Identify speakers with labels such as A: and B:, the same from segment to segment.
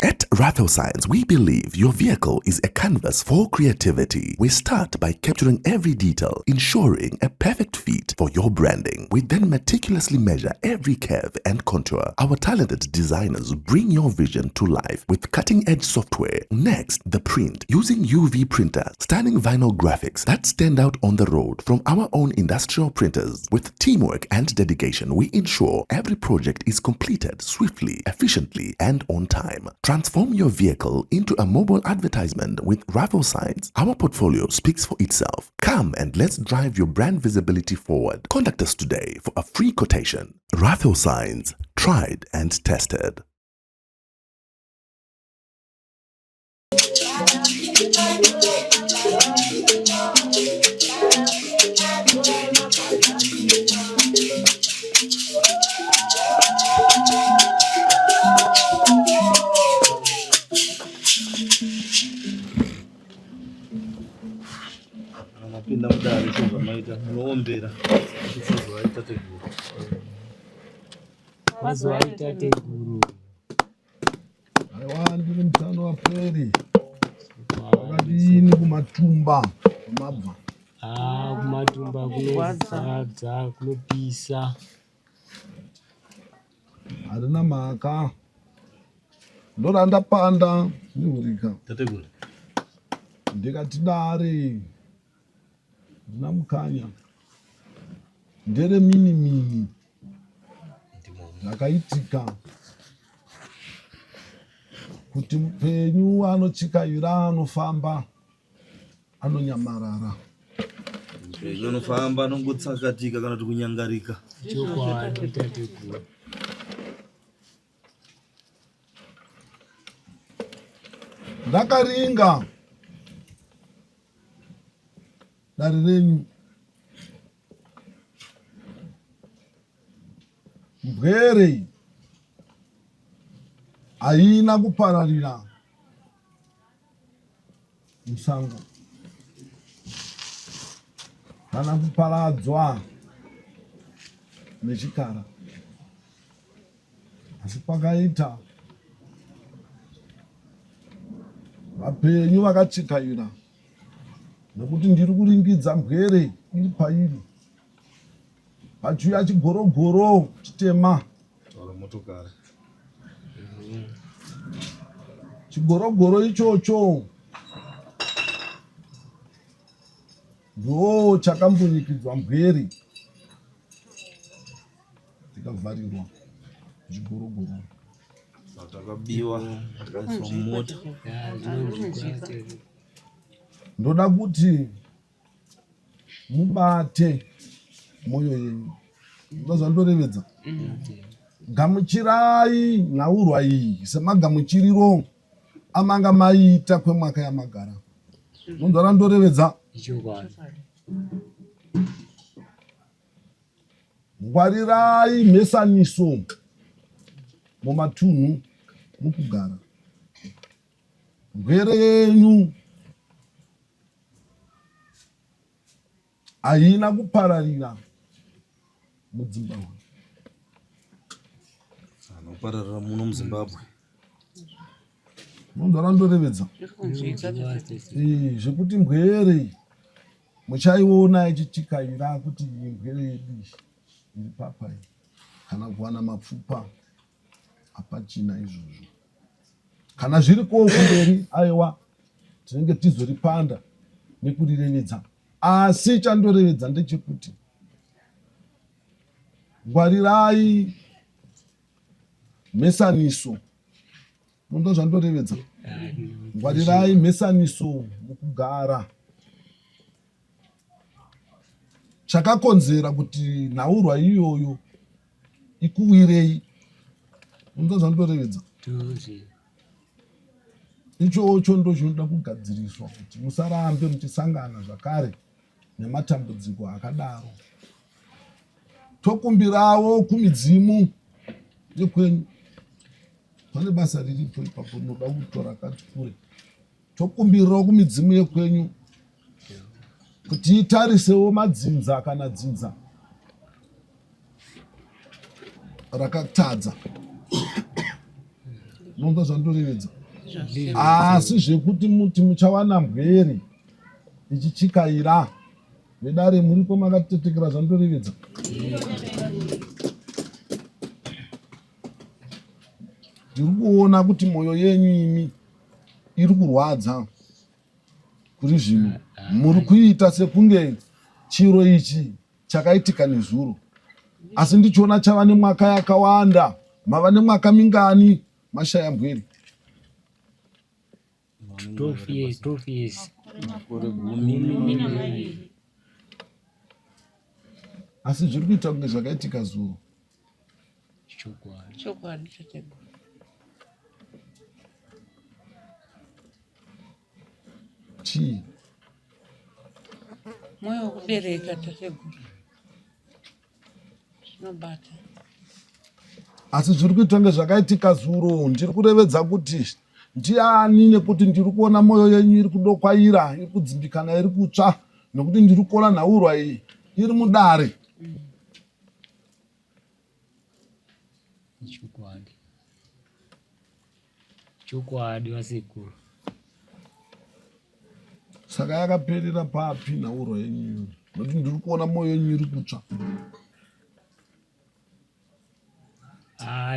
A: At Ratho Science, we believe your vehicle is a canvas for creativity. We start by capturing every detail, ensuring a perfect fit for your branding. We then meticulously measure every curve and contour. Our talented designers bring your vision to life with cutting-edge software. Next, the print. Using UV printers, stunning vinyl graphics that stand out on the road from our own industrial printers. With teamwork and dedication, we ensure every project is completed swiftly, efficiently, and on time. Transform your vehicle into a mobile advertisement with Ratho Science. Our portfolio speaks for itself. Come and let's drive your brand visibility forward. Contact us today for a free quotation. Ratho Science, tried and tested.
B: Pinda mudari shuva maita noombera kuzovaita teguru
C: vazovaita teguru
D: aiwa ndiri mutano waperi wakadini kumatumba kumabva
C: kumatumba kunovadza kunopisa
D: harina mhaka ndorandapanda nihurika
B: tateguru
D: ndikati dare ndina mukanya ndere mini zvakaitika kuti mupenyu anochikaira anofamba anonyamarara
B: mupenyu anofamba anongotsakatika kana kuti kunyangarika
C: chokwadi tateguru
D: ndakaringa dare renyu mbwere haina kupararira musango kana kuparadzwa nechikara, asi kwakaita vapenyu vakachikaira nekuti ndiri kuringidza mbwere iri pairi pachiuya chigorogoro chitema
B: motokari
D: chigorogoro ichocho ndo chakambonyikidzwa mbwere tikavharirwa chigorogoro
B: takabiwa tikaiswa mumota.
D: Ndoda kuti mubate moyo yenyu, ndozvandorevedza. Gamuchirai nhaurwa iyi semagamuchiriro amanga maita kwemwaka yamagara. Nonzvara ndorevedza. Ngwarirai mhesaniso mumatunhu mukugara. Mbwere yenyu haina kupararira muZimbabwe.
B: Anopararira muno muZimbabwe.
D: Nonzvara ndorevedza. Zvekuti mbwere muchaiona ichichikaira kuti mbwere yedu iri papa kana kuwana mapfupa hapachina izvozvo. Kana zviri kumberi aiwa tinenge tizoripanda nekurirevedza. Asi chandorevedza ndechekuti ngwarirai mhesaniso. Ndo zvandorevedza. Ngwarirai mhesaniso mukugara. Chakakonzera kuti nhaurwa iyoyo ikuwirei. Ndo zvandorevedza. Ichocho ndo chinoda kugadziriswa kuti musarambe muchisangana zvakare nematambudziko akadaro. Tokumbirawo kumidzimu yekwenyu pane basa riripo ipapo rinoda kutora kati kure. Tokumbirirawo kumidzimu yekwenyu kuti itarisewo madzinza kana dzinza rakatadza. Nonga zvandorevedza. Asi zvekuti muti muchawana mvere ichichikaira vedare muripo makatetekera zvandorevedza. Ndiri kuona kuti mwoyo yenyu imi iri kurwadza kuri zvino. Muri kuita sekunge chiro ichi chakaitika nezuro, asi ndichiona chava nemwaka yakawanda. Mava nemwaka mingani mashaya mbwere?
C: 12 years.
B: Makore 10.
D: Asi zviri kuita kunge zvakaitika zuro.
E: Chokwadi tateguru.
D: Chii?
E: Mwoyo wekubereka tateguru. Zvinobata.
D: Asi zviri kuita kunge zvakaitika zuro. Ndiri kurevedza kuti ndiani, nekuti ndiri kuona mwoyo yenyu iri kudokwaira, iri kudzimbikana, iri kutsva, nekuti ndiri kuona nhaurwa iyi iri mudare.
C: Chokwadi vasekuru.
D: Saka yakaperera papi nhaurwa yenyu? Nokuti ndiri kuona mwoyo yenyu iri kutsva.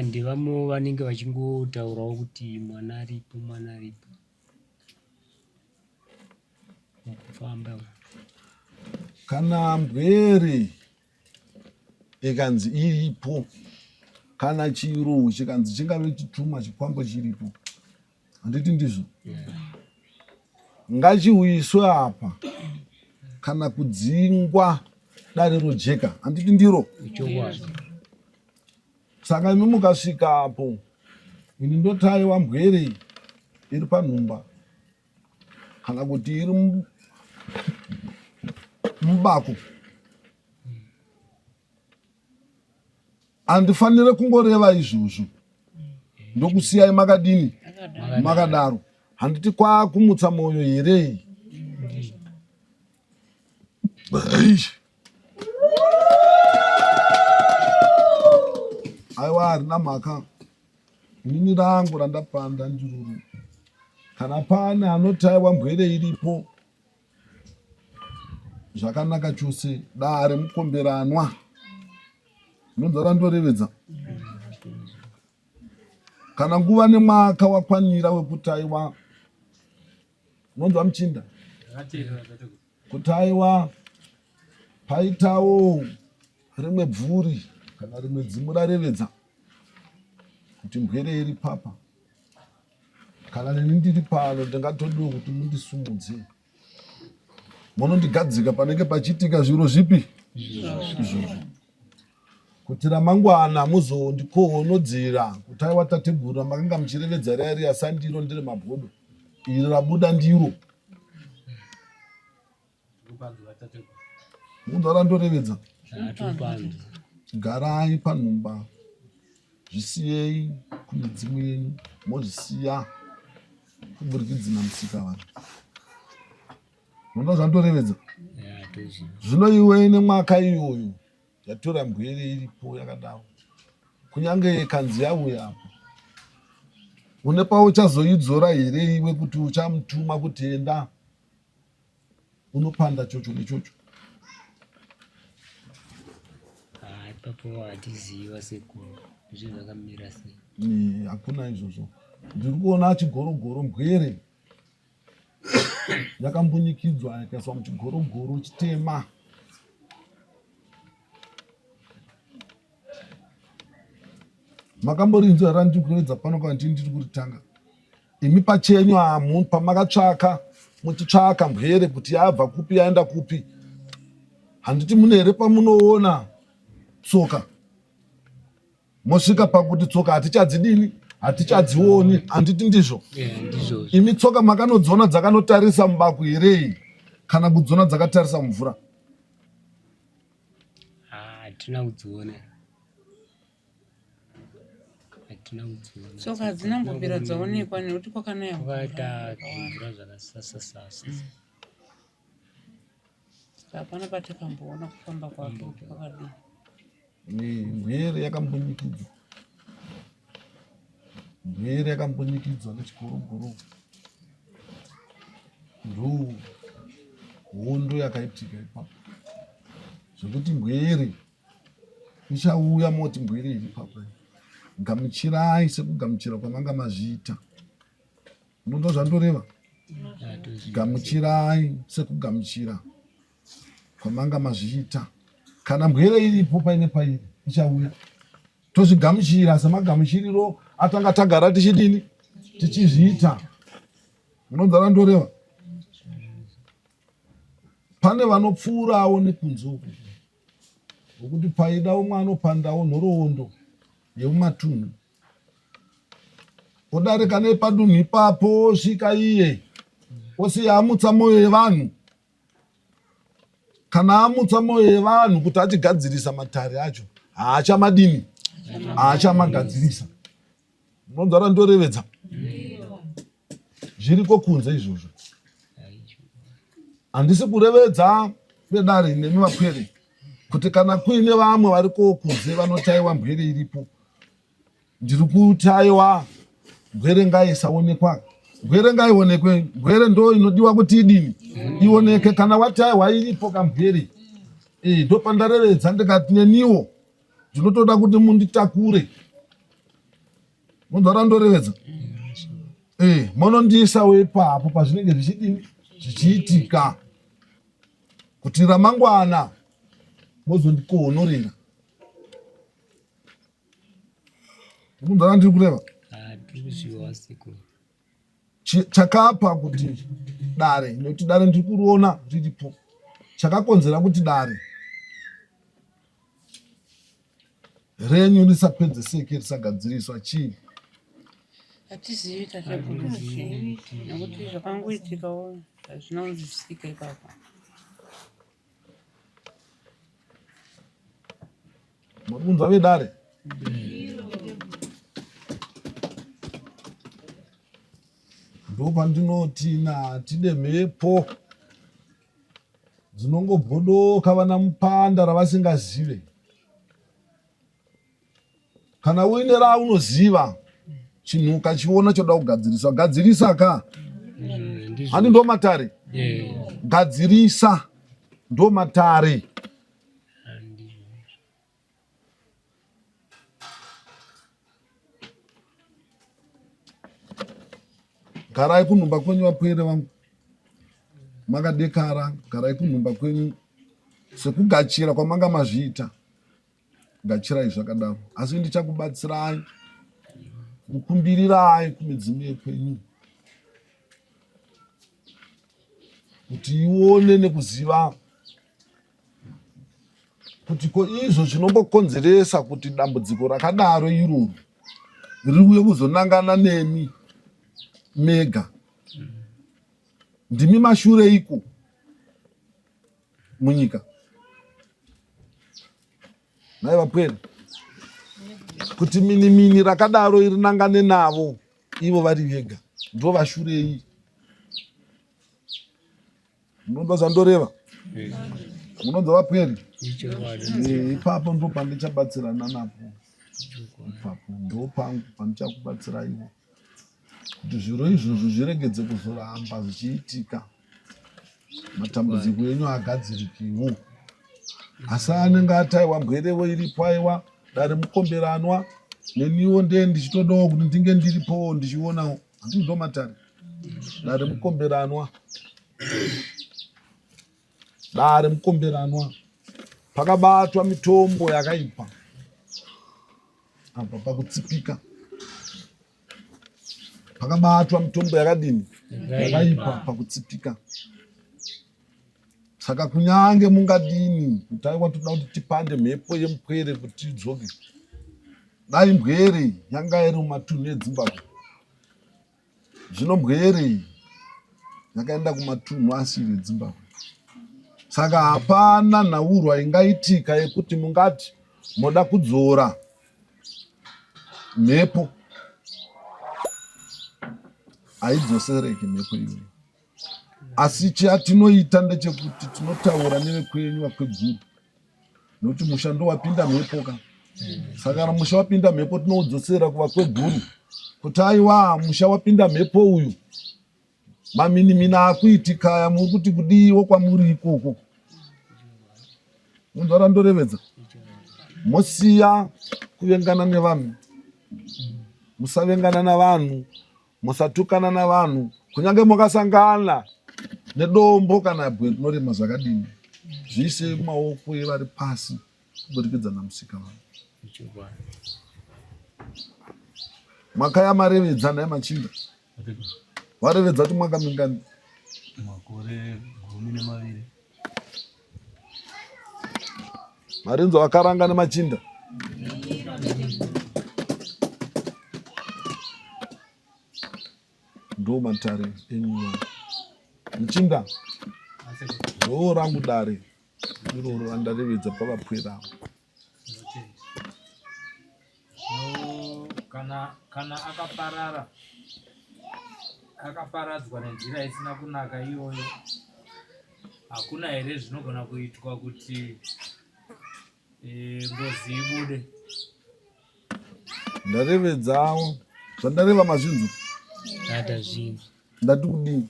C: Ndevamwe vanenge vachingotaurawo kuti mwana aripo mukufamba.
D: Kana mbwere ikanzi iripo, kana chiro chikanzi chingave chituma chikwambo chiripo, handiti ndizvo? Ngachiuyiswe apa kana kudzingwa dare rojeka, handiti ndiro? Saka imi mukasvika apo, ini ndotaiwa mbwere iri panhumba kana kuti iri mubako, handifanire kungoreva izvozvo ndokusiyai makadini makadaro. Handiti kwakumutsa mwoyo here? Aiwa, harina mhaka. Inini rangu randapanda ndiruru. Kana pane anotaiwa mbwere iripo, zvakanaka chose, dare mukomberanwa. Nonzwa randorevedza. Kana nguva nemwaka wakwanira wekutaiwa, nonzwa muchinda, kutaiwa paitawo rimwe bvuri kana rimwe dzimu rarevedza kuti mbwere iri papa. Kana neni ndiri pano ndingatodiwo kuti mundisumudze. Munondigadzika panenge pachiitika zviro zvipi? Izvozvo. Kuti ramangwana muzondikohonodzera kutaiwa tategura makanga muchirevedza riya riya sandiro ndiri mabhodo. Iri rabuda ndiro. Munzwa randorevedza. Garai panhumba, zvisiyei kumidzimu yenyu, mozvisiya kuburikidza namusika vanhu. Munzwa zvandorevedza. Zvino iwe nemwaka iyoyo yatora mbwere iripo yakadaro, kunyange kanzi yauya apo, une pauchazoidzora here iwe kuti uchamutuma kuti enda? Unopanda chocho nechocho.
C: Ipapo hatiziva sekuru kuti zvakamira sei.
D: Hakuna izvozvo. Ndiri kuona chigorogoro mbwere yakambunyikidzwa yakaiswa muchigorogoro chitema. Makamborinzwa randikuredza pano kana ndiri kuritanga. Imi pachenyu hamu pamakatsvaka muchitsvaka mbwere kuti yabva kupi yaenda kupi. Handiti mune here pamunoona tsoka? Mosvika pakuti tsoka hatichadzidini, hatichadzioni, handiti ndizvo? Imi tsoka makanodziona dzakanotarisa mubako here kana kudziona dzakatarisa mumvura?
C: Hatina kudziona. hatina kudziona.
E: Tsoka hadzinambopera dzaonekwa nekuti kwakanaya
C: Kwakaita mvura zvakasasa.
E: hapana patakamboona kufamba kwake kuti kwakadini.
D: Mhere yakambonyikidzwa. Mhere yakambonyikidzwa nechigorogoro. Ndo hondo yakaitika ipapo. Zvekuti mbwere ichauya moti mbwere iri ipapo. Gamuchirai sekugamuchira kwamanga mazviita. Munonzwa zvandoreva? Gamuchirai sekugamuchira kwamanga mazviita. Kana mbwere iripo paine pairi ichauya. Tozvigamuchira semagamuchiriro atanga tagara tichidini? Tichizviita. Munonzwa zvandoreva? Pane vanopfuurawo nekunze ukuti paida umwe anopandawo nhoroondo yemumatunhu. Odarika nepadunhu ipapo osvika iye osiya amutsa mwoyo yevanhu. Kana amutsa mwoyo yevanhu kuti achigadzirisa matare acho, haachamadini? Haachamagadzirisa. Munonzwa randorevedza? Zviriko kunze izvozvo. Handisi kurevedza vedare nemi vapwere kuti kana kuine vamwe variko kunze vanotaiwa mbwere iripo, ndiri kutaiwa mbwere ngaisaonekwa. Mbwere ngaionekwe. Mbwere ndo inodiwa kuti idini? Ioneke. Kana wataiwa iripo kambwere, ndo pandarevedza ndikati neniwo ndinotoda kuti munditakure. Munzwa randorevedza? Munondiisawo ipapo pazvinenge zvichidini? Zvichiitika. Kuti ramangwana mozondikohonorera. Munzwa randiri kureva? Chakapa kuti dare, nekuti dare ndiri kuriona riripo. Chakakonzera kuti dare renyu risapedze seke risagadziriswa chii?
E: Hatizivi tateguru nekuti zvakangoitikawo hazvina kunzwisisika ipapo.
D: Mabunzwa vedare. Ndo pandinoti natide mhepo dzinongobhodoka vana mupanda ravasingazive. Kana uine raunoziva chinhu ukachiona choda kugadziriswa, gadzirisa ka. Hani ndo matare? Gadzirisa ndo matare. Garai kunhumba kwenyu vapwere vangu. Makadekara, garai kunhumba kwenyu sekugachira kwamanga mazviita. Gachirai zvakadaro. Asi ndichakubatsirai, kukumbirirai kumidzimu yekwenyu kuti ione nekuziva kuti ko izvo zvinombokonzeresa kuti dambudziko rakadaro iroro riuye kuzonangana nemi mega. Ndimi mashure iko munyika. Nai vapwere, kuti minimini rakadaro irinangane navo ivo vari vega, ndo vashurei. Munonzwa zvandoreva? Munonzwa vapwere? Ipapo ndo pandichabatsirana napo. Ipapo ndo pangu pandichakubatsiraiwo kuti zviro izvozvo zviregedze kuzoramba zvichiitika. Matambudziko enyu agadzirikiwo. Asi anenge ataiwa mbwerewo iripo aiwa dare mukomberanwa neniwo ndiye ndichitodawo kuti ndinge ndiripowo ndichionawo. Handii ndo matare? Dare mukomberanwa. Dare mukomberanwa. Pakabatwa mitombo yakaipa. Apa pakutsipika. Pakabatwa mitombo yakadini? Yakaipa pakutsipika. Saka kunyange mungadini kutaiwa toda kuti tipande mhepo yemupwere kuti tidzoke. Dai mbwere yanga iri mumatunhu eZimbabwe. Zvino mbwere yakaenda kumatunhu asiri eZimbabwe. Saka hapana nhaurwa ingaitika yekuti mungati moda kudzora mhepo haidzosereki mhepo iyoyo. Asi chatinoita ndechekuti tinotaura nevekwenyu vakweguru, nokuti musha ndowapinda mhepo ka. Saka kana musha wapinda mhepo tinoudzosera kuvakweguru kuti aiwa musha wapinda mhepo uyu, maminimina akuitikaya muri kuti kudiiwo kwamuri ikoko. Munhu arandorevedza mosiya kuvengana nevanhu, musavengana navanhu, musatukana navanhu. Kunyange mukasangana nedombo kana bwe rinorema zvakadini, zvise maoko evari pasi kuburikidza namusika vanhu. Makayamarevedza naye Machinda, warevedza kuti mwakamingani
B: makore 12.
D: Marenzo akaranga neMachinda. Ndo matare enyu. Machinda ndo rangu dare iroro andarevedza pavapwera.
F: Kana akaparadzwa nenzira isina kunaka iyoyo, hakuna here zvinogona kuitwa kuti ngozi ibude?
D: Ndarevedzawo zvandareva mazvinzo ndati kudini,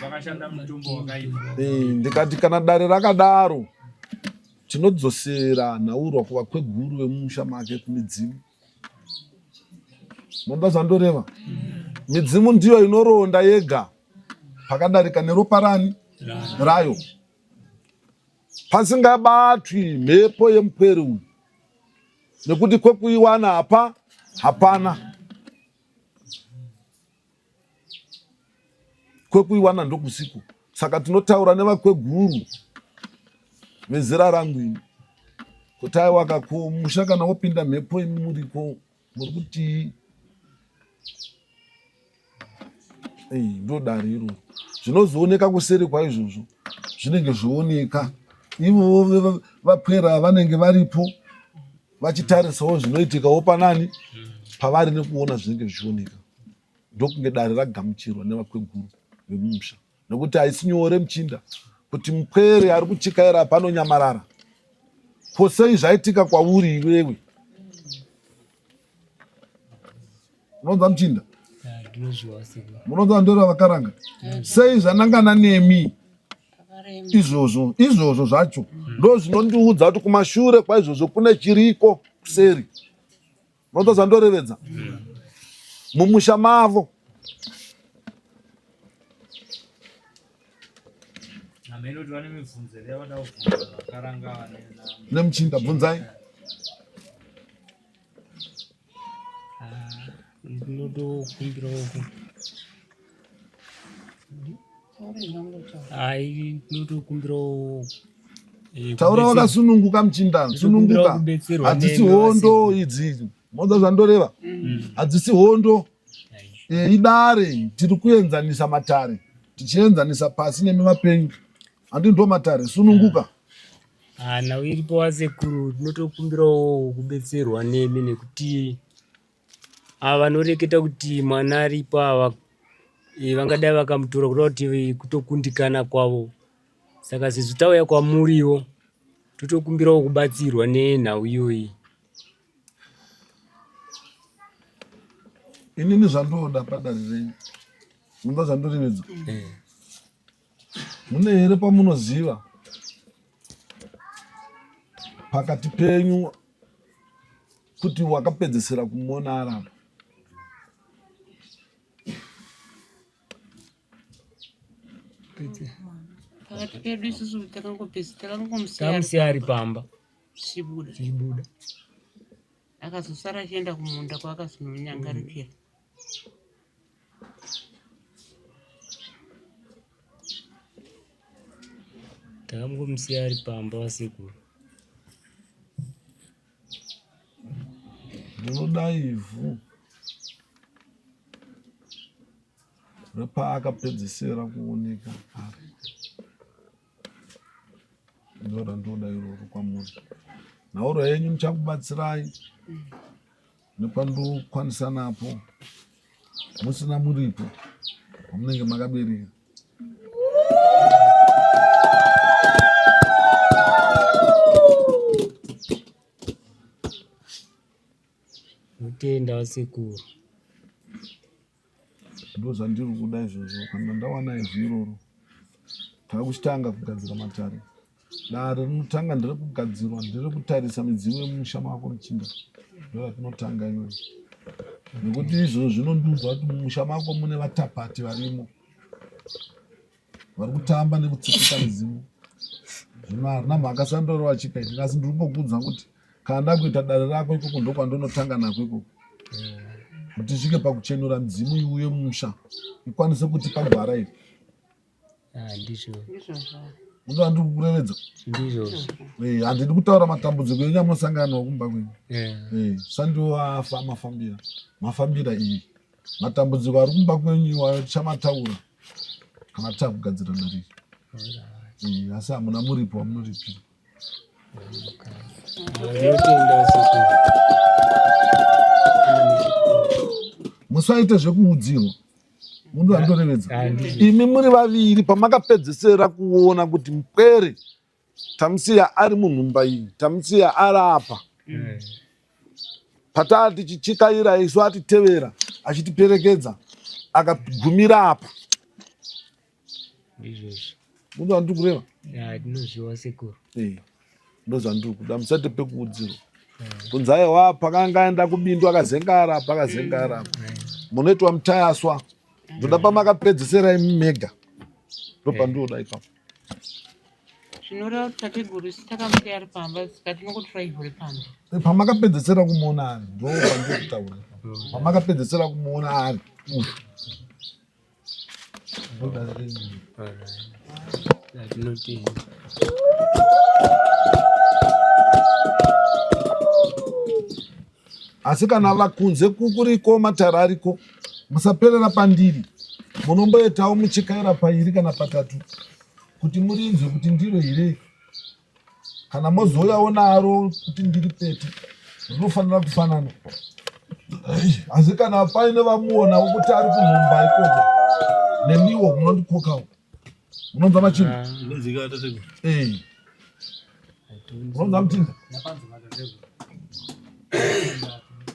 F: vakashanda mutumbo wakaipa.
D: Ndikati kana dare rakadaro tinodzosera nhaurwa kuvakweguru vemusha make kumidzimu. Monda zvandoreva, midzimu ndiyo inoronda yega pakadarika neropa rani rayo, pasingabatwi mhepo yemupwere uyu, nekuti kwekuiwana hapana. Kwekuiwana ndokusiku. Saka tinotaura nevakweguru vezera rangu ini kuti aiwa musha kana wopinda mhepo imuriko muri kuti ndo dare iroro. Zvinozooneka kuseri kwaizvozvo zvinenge zvooneka. Ivo vapwera vanenge varipo vachitarisawo zvinoitikawo panani pavari nekuona zvinenge zvichioneka. Ndokunge dare ragamuchirwa nevakweguru vemumusha, nekuti haisi nyore Muchinda kuti mupwere ari kuchikaira pano nyamarara. Posei zvaitika kwauri iwewe? Unonzwa Muchinda? Munonzwa ndoro vakaranga? Sei zvanangana nemi izvozvo zvacho ndo zvinondiudza kuti kumashure kwaizvozvo kune chiriko kuseri. Munonzwa zvandorevedza? Mumusha mavo neMuchinda, bvunzai. Taura wakasununguka Muchinda, sununguka. Hadzisi hondo idzi. Monza zvandoreva? Hadzisi hondo. Idare tiri kuenzanisa matare, tichienzanisa pasi nemimapenyu. Handi ndo matare, sununguka.
C: Nawe iripo wasekuru, tinotokumbirawo kubetserwa nemi nekuti ava vanoreketa kuti mwana aripo ava vangadai vakamutora kuda kuti kutokundikana kwavo. Saka sesu tauya kwamuriwo totokumbirawo kubatsirwa nenhau iyoyi.
D: Inini zvandoda padare renyu, munonzwa zvandorivedza? Mune here pamunoziva pakati penyu kuti wakapedzesera kumuona arapa?
E: Pakati pedu isusu
C: tamusiya ari pamba
E: chibuda, akazosara achienda kumunda kwaakazononyangarikira.
C: takambomusiya ari pamba wasekuru.
D: Ndinoda ivhu repaakapedzesera kuoneka ari. Ndora ndoda iroro kwamuri. Nhauro yenyu muchakubatsirai nepandokwanisa napo musina muripo pamunenge makabereka.
C: Mutenda wasekuru.
D: Ndo zvandiri kuda izvozvo. Kana ndawana izviroro takuchitanga kugadzira matare. Dare rinotanga ndiri kugadzirwa, ndiri kutarisa midziyo yemusha mako muchinda. Ndo ratinotanga iyoyo. Nekuti izvozvo zvinondiudza kuti mumusha mako mune vatapati varimo vari kutamba nekutsikika mizimu. Zvino harina mhaka sandoro vachikaita, asi ndiri kukuudza kuti kana ndakuita dare rako ikoko ndo kwandonotanga nako ikoko. Kuti svike pakuchenura midzimu iuye mumusha ikwanise kuti pagwara iri.
C: Ndizvo.
D: Ndo handiri kukurevedza.
C: Ndizvo.
D: Handidi kutaura matambudziko enyu amusangana nawo kumba kwenyu. Sandiwo afa mafambira. Mafambira iyi. Matambudziko ari kumba kwenyu achamataura kana takugadzira ndariri. Asi hamuna muripo wamunoripira.
C: Mutenda wasekuru.
D: Musaite zvekuudzirwa. Mundu andorevedza. Imi muri vaviri pamakapedzesera kuona kuti mupwere tamusiya ari munhumba iyi, tamusiya ari apa. Pataa tichichikaira isu atitevera achitiperekedza akagumira apa.
C: Ndizvo.
D: Mundu andiri kureva.
C: Ndinozviwa sekuru.
D: Ndo zvandiri kuda, musati pekuudzirwa. Kunzai wa pakanga aenda kubindu akazengara apa akazengara apa. Munoitwa mutayaswa. Ndoda pamakapedzesera imi mega. Ndo pandoda ipapo.
E: Zvinoreva kuti tateguru sitakambiri ari pamba saka tinokutora ivho repamba.
D: Pamakapedzesera kumuona ari ndo pandiri kutaura. Pamakapedzesera kumuona ari.
C: Tinotenda.
D: Asi kana vakunze kukuriko matare ariko musaperera pandiri. Munomboitawo muchikaira pairi kana patatu kuti murinzwe kuti ndiro here. Kana mozouyawo naro kuti ndiri pete rinofanira kufanana. Asi kana paine vamuonawo kuti ari kunhumba ikoko nemiwo munondikokawo. Munonzwa machinhu?
B: Ndinzika tateguru.
D: Munonzwa mutinda?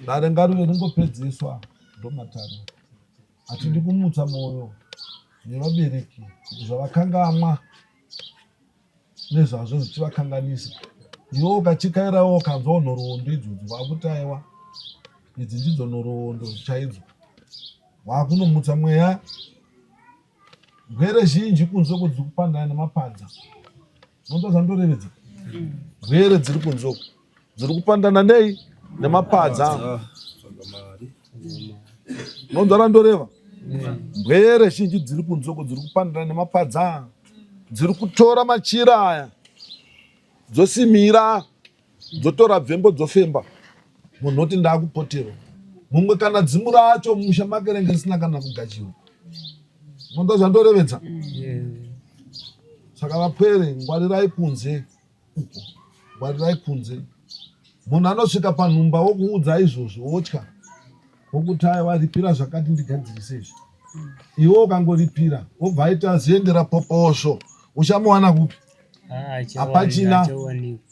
D: Dare ngarive ringopedzeswa ndo matare. Hatidi kumutsa mwoyo nevabereki kuti zvavakangamwa nezvazvo zvichivakanganisa. Iwo ukachikairawo ukanzwawo nhoroondo idzodzo vakuti aiwa idzi ndidzo nhoroondo chaidzo. Wakunomutsa mweya. Gwere zhinji kunzoko dziri kupandana nemapadza. Munonzwa zvandorevedza? Gwere dziri kunzoko dziri kupandana nei? Nemapadza. Munonzwa randoreva? Gwere zhinji dziri kunzoko dziri kupandana nemapadza. Dziri kutora machira aya dzosimira dzotora bvembo dzofemba. Munhu oti ndakupoterwa. Mumwe kana dzimu racho mumusha make renge risina kana kugachiwa. Munonzwa zvandorevedza? Saka vapwere ngwarirai kunze uko. Ngwarirai kunze. Munhu anosvika panhumba wokuudza izvozvo wotya. Wokuti aiwa ripira zvakati ndigadzirise izvi. Iwe ukangoripira wobva aita ziendera poposvo. Uchamuwana kupi? Hapachina.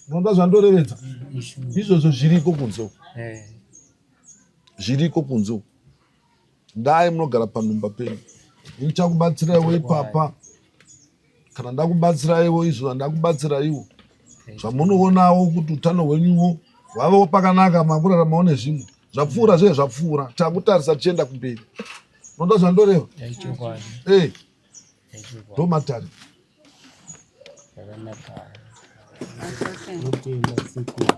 D: Munonzwa zvandorevedza? Izvozvo zviriko kunze. Zviriko kunze. Ndai munogara panhumba penyu. Ndichakubatsiraiwo ipapa. Kana ndakubatsiraiwo izvo handakubatsira iwo. Zvamunoonawo kuti utano hwenyuwo hwavewo pakanaka makuraramawo nezvimwe. Zvapfuura zve zvapfuura. Takutarisa tichienda kumberi. Munonzwa zvandoreva? Ndo matare.
C: Mutenda wasekuru.